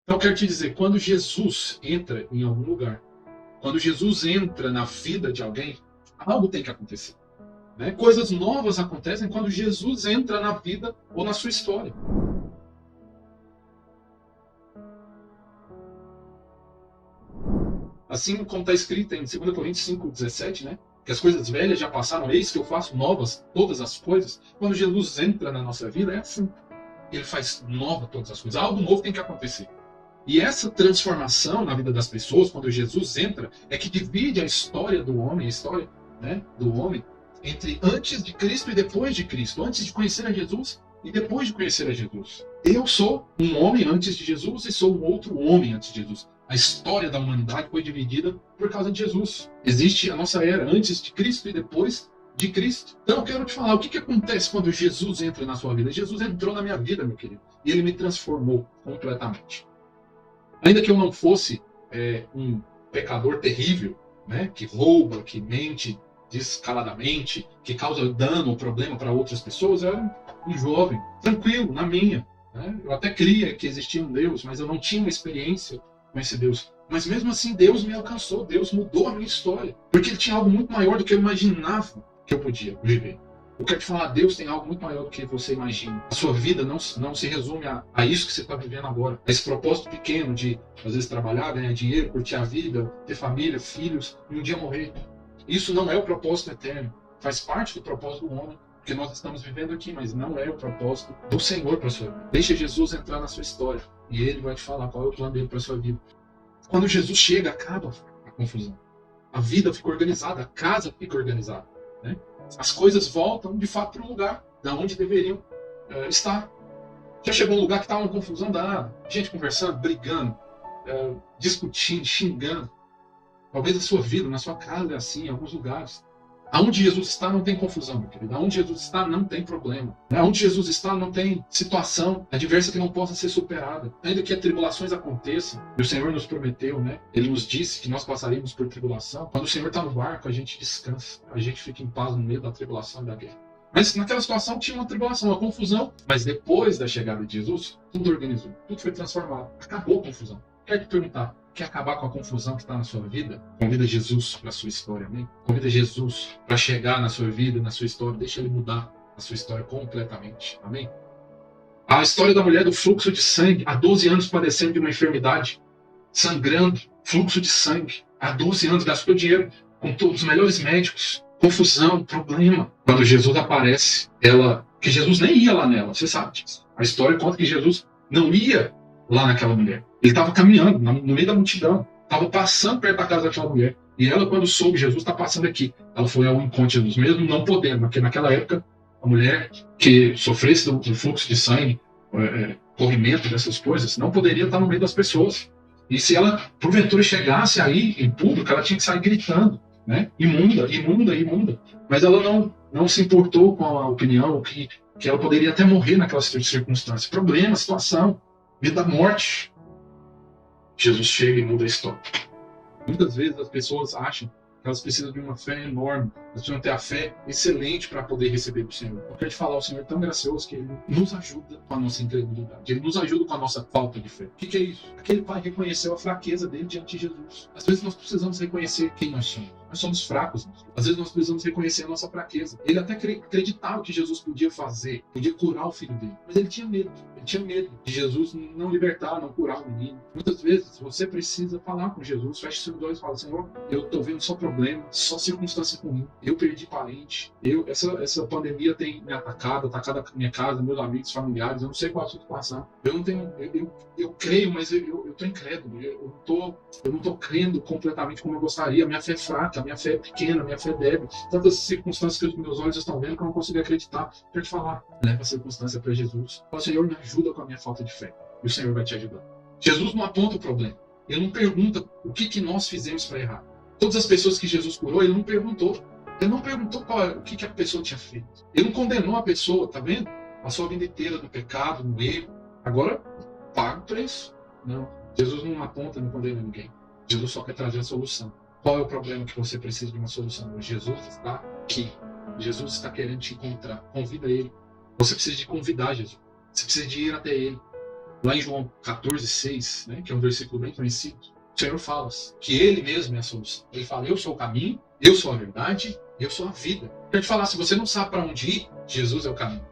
Então, eu quero te dizer, quando Jesus entra em algum lugar, quando Jesus entra na vida de alguém, algo tem que acontecer. Né? Coisas novas acontecem quando Jesus entra na vida ou na sua história. Assim como está escrito em 2 Coríntios 5,17, né? Que as coisas velhas já passaram, eis que eu faço novas todas as coisas. Quando Jesus entra na nossa vida, é assim. Ele faz nova todas as coisas. Algo novo tem que acontecer. E essa transformação na vida das pessoas, quando Jesus entra, é que divide a história do homem, a história, né, do homem, entre antes de Cristo e depois de Cristo, antes de conhecer a Jesus e depois de conhecer a Jesus. Eu sou um homem antes de Jesus e sou um outro homem antes de Jesus. A história da humanidade foi dividida por causa de Jesus. Existe a nossa era antes de Cristo e depois de Cristo. Então eu quero te falar, o que acontece quando Jesus entra na sua vida? Jesus entrou na minha vida, meu querido, e ele me transformou completamente. Ainda que eu não fosse um pecador terrível, né, que rouba, que mente descaradamente, que causa dano ou problema para outras pessoas, eu era um jovem, tranquilo, na minha. Né? Eu até cria que existia um Deus, mas eu não tinha uma experiência com esse Deus. Mas mesmo assim, Deus me alcançou, Deus mudou a minha história, porque Ele tinha algo muito maior do que eu imaginava que eu podia viver. Eu quero te falar, Deus tem algo muito maior do que você imagina. A sua vida não se resume a isso que você está vivendo agora. A esse propósito pequeno de, às vezes, trabalhar, ganhar dinheiro, curtir a vida, ter família, filhos e um dia morrer. Isso não é o propósito eterno. Faz parte do propósito do homem que nós estamos vivendo aqui, mas não é o propósito do Senhor para a sua vida. Deixa Jesus entrar na sua história e Ele vai te falar qual é o plano dele para a sua vida. Quando Jesus chega, acaba a confusão. A vida fica organizada, a casa fica organizada. Né? As coisas voltam, de fato, para o lugar da onde deveriam estar. Já chegou um lugar que está uma confusão danada, gente conversando, brigando, discutindo, xingando. Talvez a sua vida, na sua casa, é assim, em alguns lugares. Aonde Jesus está não tem confusão, meu querido. Aonde Jesus está não tem problema. Aonde Jesus está não tem situação adversa que não possa ser superada. Ainda que as tribulações aconteçam, e o Senhor nos prometeu, né? Ele nos disse que nós passaríamos por tribulação. Quando o Senhor está no barco, a gente descansa. A gente fica em paz no meio da tribulação e da guerra. Mas naquela situação tinha uma tribulação, uma confusão. Mas depois da chegada de Jesus, tudo organizou. Tudo foi transformado. Acabou a confusão. Quero te perguntar, quer acabar com a confusão que está na sua vida? Convida Jesus para a sua história, amém? Convida Jesus para chegar na sua vida, na sua história. Deixa Ele mudar a sua história completamente, amém? A história da mulher do fluxo de sangue, há 12 anos padecendo de uma enfermidade, sangrando, fluxo de sangue. Há 12 anos gastou dinheiro com todos os melhores médicos, confusão, problema. Quando Jesus aparece, que Jesus nem ia lá nela, você sabe disso. A história conta que Jesus não ia lá naquela mulher. Ele estava caminhando no meio da multidão, estava passando perto da casa daquela mulher. E ela, quando soube Jesus está passando aqui, ela foi ao encontro de Jesus, mesmo não podendo, porque naquela época a mulher que sofresse do fluxo de sangue, corrimento dessas coisas, não poderia estar no meio das pessoas. E se ela, porventura, chegasse aí em público, ela tinha que sair gritando, né? Imunda, imunda, imunda. Mas ela não se importou com a opinião que ela poderia até morrer naquela circunstância. Problema, situação, vida da morte. Jesus chega e muda a história. Muitas vezes as pessoas acham que elas precisam de uma fé enorme, elas precisam ter a fé excelente para poder receber do Senhor. Eu quero te falar, o Senhor é tão gracioso que Ele nos ajuda com a nossa incredulidade, Ele nos ajuda com a nossa falta de fé. O que é isso? Aquele pai reconheceu a fraqueza dele diante de Jesus. Às vezes nós precisamos reconhecer quem nós somos. Nós somos fracos. Às vezes nós precisamos reconhecer a nossa fraqueza. Ele até acreditava que Jesus podia fazer, podia curar o filho dele, mas ele tinha medo. Ele tinha medo de Jesus não libertar, não curar o menino. Muitas vezes você precisa falar com Jesus, feche seus olhos e fala: Senhor, eu estou vendo só problema, só circunstância ruim. Eu perdi parente. Essa pandemia tem me atacado a minha casa, meus amigos, familiares. Eu não sei qual é a situação. Eu não tenho. Eu creio, mas eu estou incrédulo. Eu não estou crendo completamente como eu gostaria. A minha fé é fraca, a minha fé é pequena, a minha fé é débil. Tantas circunstâncias que os meus olhos estão vendo que eu não consigo acreditar. Quero te falar, leva a circunstância para Jesus. Fala: Senhor, me ajuda com a minha falta de fé. E o Senhor vai te ajudar. Jesus não aponta o problema. Ele não pergunta o que nós fizemos para errar. Todas as pessoas que Jesus curou, Ele não perguntou. Ele não perguntou o que a pessoa tinha feito. Ele não condenou a pessoa, tá vendo? Passou a vida inteira no pecado, no erro. Agora, paga o preço. Não. Jesus não aponta, não condena ninguém. Jesus só quer trazer a solução. Qual é o problema que você precisa de uma solução? Jesus está aqui. Jesus está querendo te encontrar. Convida Ele. Você precisa de convidar Jesus. Você precisa de ir até Ele. Lá em João 14:6, né, que é um versículo bem conhecido, o Senhor fala que Ele mesmo é a solução. Ele fala, eu sou o caminho, eu sou a verdade, eu sou a vida. Quer te falar, se você não sabe para onde ir, Jesus é o caminho.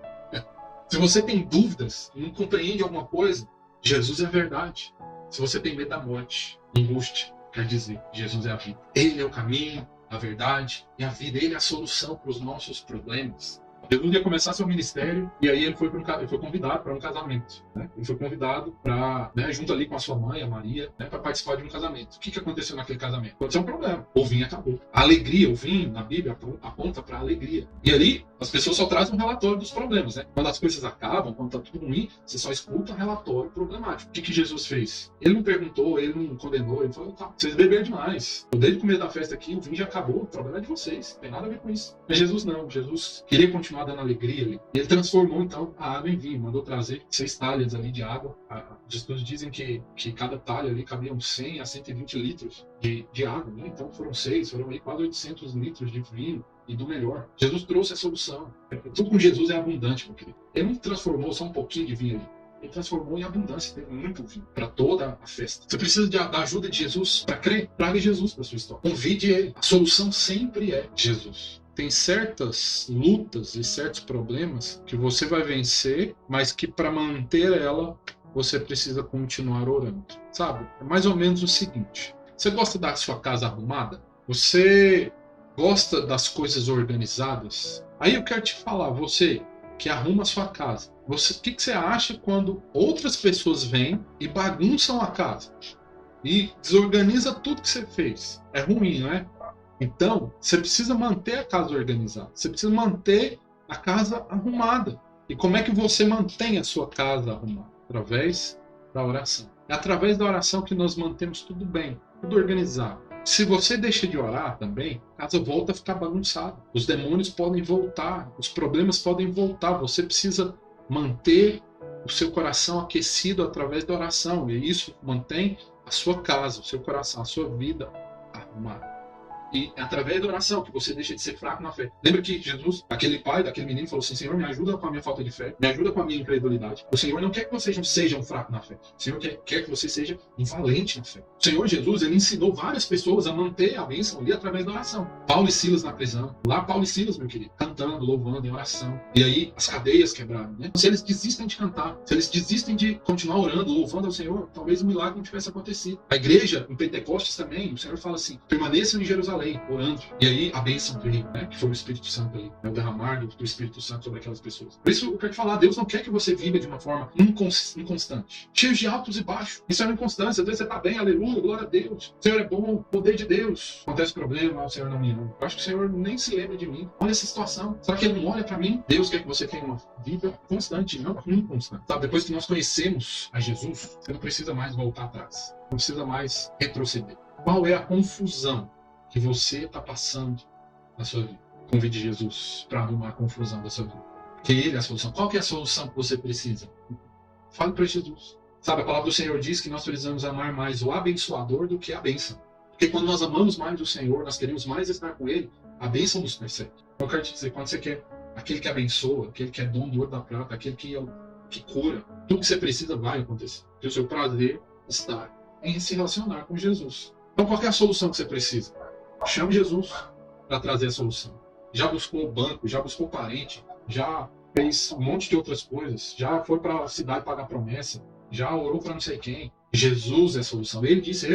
Se você tem dúvidas, não compreende alguma coisa, Jesus é a verdade. Se você tem medo da morte, angústia, quer dizer, Jesus é a vida. Ele é o caminho, a verdade e a vida. Ele é a solução para os nossos problemas. Jesus ia começar seu ministério e aí ele foi convidado para um casamento. Né? Ele foi convidado para, junto ali com a sua mãe, a Maria, para participar de um casamento. O que aconteceu naquele casamento? Aconteceu um problema. O vinho acabou. A alegria, o vinho na Bíblia aponta para a alegria. E ali as pessoas só trazem um relatório dos problemas. Né? Quando as coisas acabam, quando está tudo ruim, você só escuta um relatório problemático. O que Jesus fez? Ele não perguntou, ele não condenou, ele falou, tá, vocês beberam demais. Desde o começo da festa aqui, o vinho já acabou, o problema é de vocês. Não tem nada a ver com isso. Mas Jesus não. Jesus queria continuar dando alegria ali. E ele transformou então a água em vinho, mandou trazer 6 talhas ali de água. Os estudos dizem que cada talha ali cabiam 100 a 120 litros de água, né? Então foram aí quase 800 litros de vinho e do melhor. Jesus trouxe a solução. Tudo com Jesus é abundante, meu querido. Ele não transformou só um pouquinho de vinho ali. Ele transformou em abundância, tem muito vinho para toda a festa. Você precisa da ajuda de Jesus para crer. Traga Jesus para sua história. Convide ele. A solução sempre é Jesus. Tem certas lutas e certos problemas que você vai vencer, mas que para manter ela, você precisa continuar orando. Sabe? É mais ou menos o seguinte. Você gosta da sua casa arrumada? Você gosta das coisas organizadas? Aí eu quero te falar, você que arruma a sua casa, o que você acha quando outras pessoas vêm e bagunçam a casa? E desorganiza tudo que você fez? É ruim, não é? Então, você precisa manter a casa organizada. Você precisa manter a casa arrumada. E como é que você mantém a sua casa arrumada? Através da oração. É através da oração que nós mantemos tudo bem, tudo organizado. Se você deixa de orar também, a casa volta a ficar bagunçada. Os demônios podem voltar, os problemas podem voltar. Você precisa manter o seu coração aquecido através da oração. E isso mantém a sua casa, o seu coração, a sua vida arrumada. E é através da oração que você deixa de ser fraco na fé. Lembra que Jesus, aquele pai daquele menino, falou assim, Senhor, me ajuda com a minha falta de fé, me ajuda com a minha incredulidade. O Senhor não quer que você seja um fraco na fé. O Senhor quer que você seja um valente na fé. O Senhor Jesus, ele ensinou várias pessoas a manter a bênção ali através da oração. Paulo e Silas na prisão. Lá Paulo e Silas, meu querido, cantando, louvando em oração. E aí as cadeias quebraram, né? Se eles desistem de cantar, se eles desistem de continuar orando, louvando ao Senhor, talvez o milagre não tivesse acontecido. A igreja, em Pentecostes também, o Senhor fala assim, permaneçam em Jerusalém, orando. E aí a bênção veio, né? Que foi o Espírito Santo ali, né? O derramar do Espírito Santo sobre aquelas pessoas. Por isso eu quero te falar, Deus não quer que você viva de uma forma inconstante, cheio de altos e baixos. Isso é uma inconstância. Às vezes você está bem, aleluia, glória a Deus. O Senhor é bom, poder de Deus. Acontece problema, o Senhor não me ama. Eu acho que o Senhor nem se lembra de mim. Olha essa situação. Será que Ele não olha para mim? Deus quer que você tenha uma vida constante, não inconstante. Sabe, depois que nós conhecemos a Jesus, você não precisa mais voltar atrás. Não precisa mais retroceder. Qual é a confusão que você está passando na sua vida? Convide Jesus para arrumar a confusão da sua vida. Que Ele é a solução. Qual que é a solução que você precisa? Fale para Jesus. Sabe, a palavra do Senhor diz que nós precisamos amar mais o abençoador do que a bênção. Porque quando nós amamos mais o Senhor, nós queremos mais estar com Ele, a bênção nos persegue. Eu quero te dizer, quando você quer aquele que abençoa, aquele que é dono do ouro da prata, aquele que cura, tudo que você precisa vai acontecer. Porque o seu prazer está em se relacionar com Jesus. Então qual que é a solução que você precisa? Chame Jesus para trazer a solução. Já buscou o banco, já buscou parente, já fez um monte de outras coisas, já foi para a cidade pagar promessa, já orou para não sei quem. Jesus é a solução. Ele disse,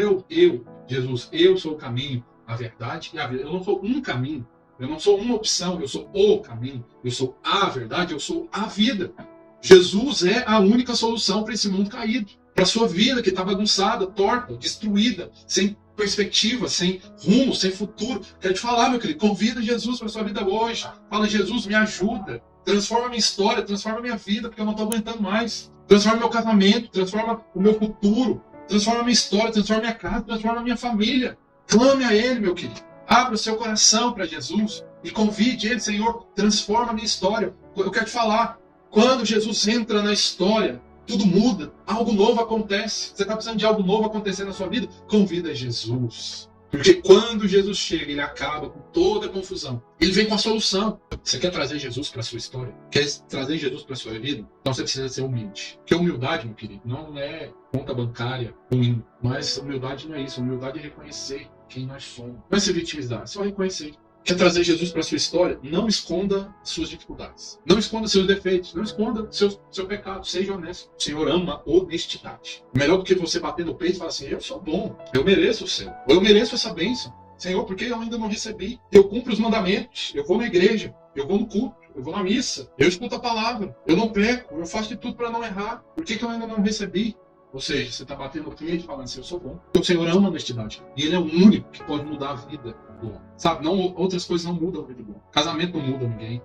Jesus, eu sou o caminho, a verdade e a vida. Eu não sou um caminho, eu não sou uma opção, eu sou o caminho, eu sou a verdade, eu sou a vida. Jesus é a única solução para esse mundo caído, para a sua vida que está bagunçada, torta, destruída, sem perspectiva, sem rumo, sem futuro. Quero te falar, meu querido, convida Jesus para a sua vida hoje. Fala, Jesus, me ajuda. Transforma a minha história, transforma a minha vida, porque eu não estou aguentando mais. Transforma meu casamento, transforma o meu futuro, transforma a minha história, transforma a minha casa, transforma a minha família. Clame a Ele, meu querido. Abra o seu coração para Jesus e convide Ele, Senhor, transforma a minha história. Eu quero te falar, quando Jesus entra na história, tudo muda, algo novo acontece. Você está precisando de algo novo acontecer na sua vida? Convida Jesus. Porque quando Jesus chega, ele acaba com toda a confusão. Ele vem com a solução. Você quer trazer Jesus para a sua história? Quer trazer Jesus para a sua vida? Então você precisa ser humilde. Porque humildade, meu querido, não é conta bancária ruim. Mas humildade não é isso. Humildade é reconhecer quem nós somos. Não é se vitimizar, é só reconhecer. Quer trazer Jesus para a sua história? Não esconda suas dificuldades. Não esconda seus defeitos. Não esconda seu pecado. Seja honesto. O Senhor ama honestidade. Melhor do que você bater no peito e falar assim, eu sou bom, eu mereço o céu, eu mereço essa bênção. Senhor, por que eu ainda não recebi? Eu cumpro os mandamentos, eu vou na igreja, eu vou no culto, eu vou na missa, eu escuto a palavra, eu não peco, eu faço de tudo para não errar. Por que eu ainda não recebi? Ou seja, você está batendo no peito e falando assim, eu sou bom. Porque o Senhor ama a honestidade. E Ele é o único que pode mudar a vida do homem. Sabe, outras coisas não mudam a vida do homem. Casamento não muda ninguém.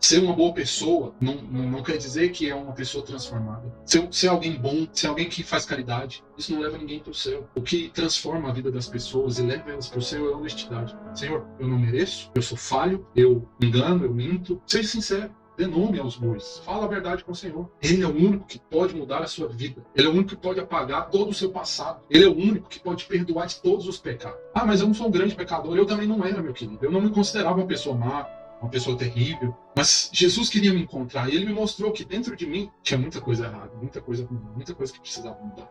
Ser uma boa pessoa não quer dizer que é uma pessoa transformada. Ser alguém bom, ser alguém que faz caridade, isso não leva ninguém para o céu. O que transforma a vida das pessoas e leva elas para o céu é a honestidade. Senhor, eu não mereço, eu sou falho, eu engano, eu minto. Seja sincero. Dê nome aos bois. Fala a verdade com o Senhor. Ele é o único que pode mudar a sua vida. Ele é o único que pode apagar todo o seu passado. Ele é o único que pode perdoar de todos os pecados. Ah, mas eu não sou um grande pecador. Eu também não era, meu querido. Eu não me considerava uma pessoa má, uma pessoa terrível. Mas Jesus queria me encontrar. E Ele me mostrou que dentro de mim tinha muita coisa errada. Muita coisa que precisava mudar.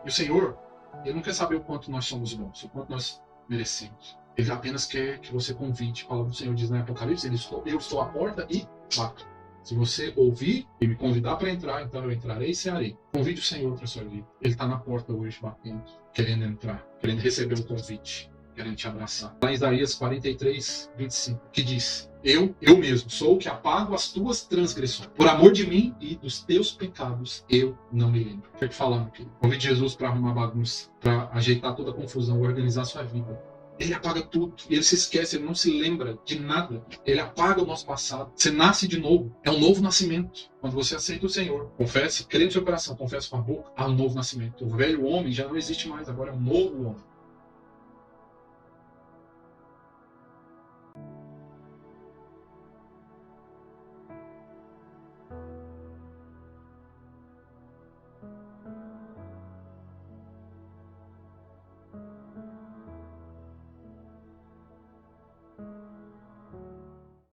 E o Senhor, Ele não quer saber o quanto nós somos bons. O quanto nós merecemos. Ele apenas quer que você convide. A palavra do Senhor diz na Apocalipse, eu estou à porta e bato. Se você ouvir e me convidar para entrar, então eu entrarei e cearei. Convide o Senhor para a sua vida. Ele está na porta hoje, batendo, querendo entrar, querendo receber um convite, querendo te abraçar. Lá em Isaías 43, 25, que diz, eu mesmo sou o que apago as tuas transgressões. Por amor de mim e dos teus pecados, eu não me lembro. Quero te falar, meu querido. Convide Jesus para arrumar bagunça, para ajeitar toda a confusão, organizar a sua vida. Ele apaga tudo. E Ele se esquece, Ele não se lembra de nada. Ele apaga o nosso passado. Você nasce de novo. É um novo nascimento. Quando você aceita o Senhor, confesse, crê no seu coração, confesse com a boca, há um novo nascimento. O velho homem já não existe mais, agora é um novo homem.